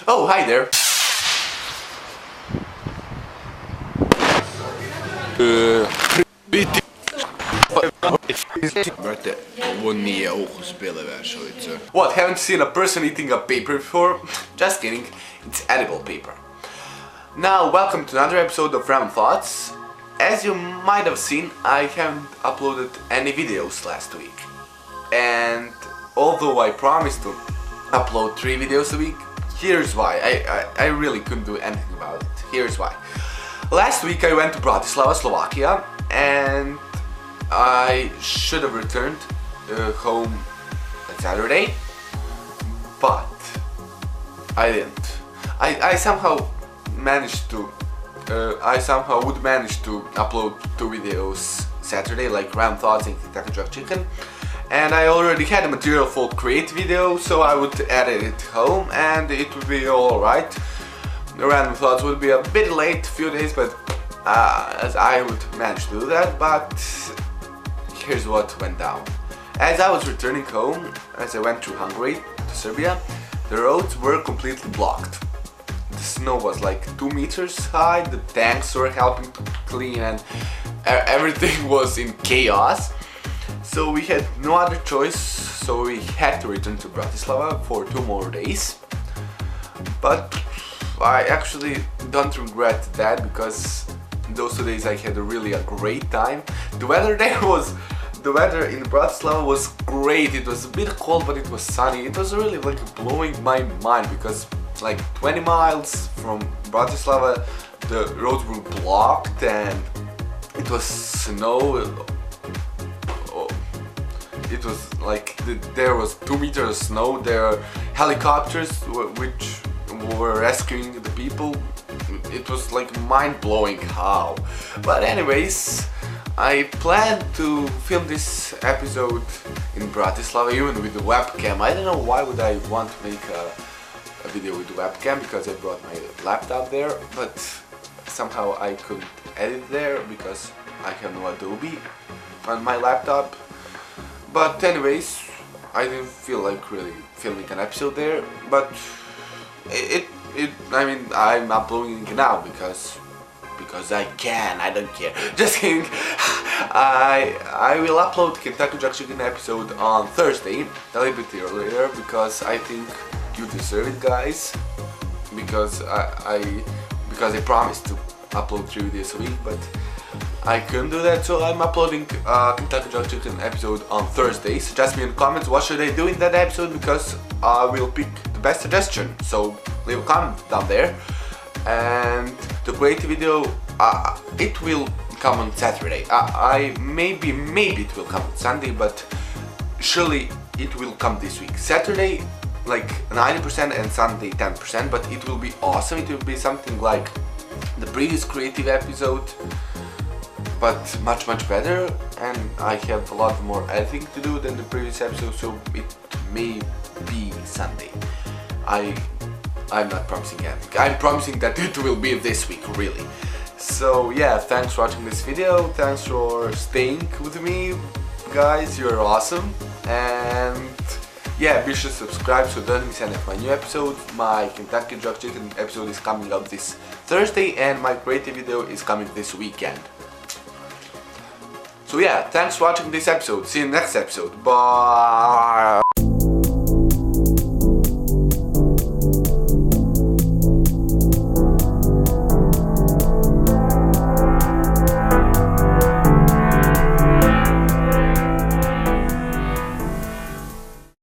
Oh, hi there. Brate, ovo nije uspjele vešalice. What, haven't you seen a person eating a paper before? Just kidding, it's edible paper. Now, welcome to another episode of Random Thoughts. As you might have seen, I haven't uploaded any videos last week. And although I promised to upload 3 videos a week, here's why. I really couldn't do anything about it. Here's why. Last week I went to Bratislava, Slovakia, and I should have returned home on Saturday, but I didn't. I somehow managed to would manage to upload 2 videos Saturday, like Random Thoughts and DruggedChicken, and I already had the material for create video, so I would edit it home and it would be alright. The Random Thoughts would be a bit late, a few days, but as I would manage to do that. But here's what went down. As I was returning home, as I went through Hungary to Serbia, the roads were completely blocked. The snow was like 2 meters high, the tanks were helping to clean, and everything was in chaos. So we had no other choice, so we had to return to Bratislava for 2 more days. But I actually don't regret that, because those 2 days I had really a great time. The weather in Bratislava was great. It was a bit cold, but it was sunny. It was really like blowing my mind, because like 20 miles from Bratislava the roads were blocked and it was snow. It was like there was 2 meters of snow. There are helicopters which were rescuing the people. It was like mind-blowing how. But anyways, I planned to film this episode in Bratislava, even with the webcam. I don't know why would I want to make a video with the webcam, because I brought my laptop there, but somehow I couldn't edit there because I have no Adobe on my laptop. But anyways, I didn't feel like really filming an episode there, but I mean, I'm uploading it now because I can. I don't care. Just kidding. I will upload DruggedChicken episode on Thursday, a little bit earlier, because I think you deserve it, guys. Because I promised to upload 3 videos a week, but I couldn't do that, so I'm uploading DruggedChicken episode on Thursday. Suggest me in the comments what should I do in that episode, because I will pick the best suggestion. So leave a comment down there. And the creative video, it will come on Saturday. Maybe it will come on Sunday, but surely it will come this week. Saturday like 90% and Sunday 10%, but it will be awesome. It will be something like the previous creative episode, but much better, and I have a lot more editing to do than the previous episode, so it may be Sunday. I'm not promising anything. I'm promising that it will be this week, really. So yeah, thanks for watching this video, thanks for staying with me, guys, you're awesome, and yeah, be sure to subscribe so don't miss any of my new episodes. My DruggedChicken episode is coming up this Thursday, and my creative video is coming this weekend. So yeah, thanks for watching this episode. See you in the next episode. Bye!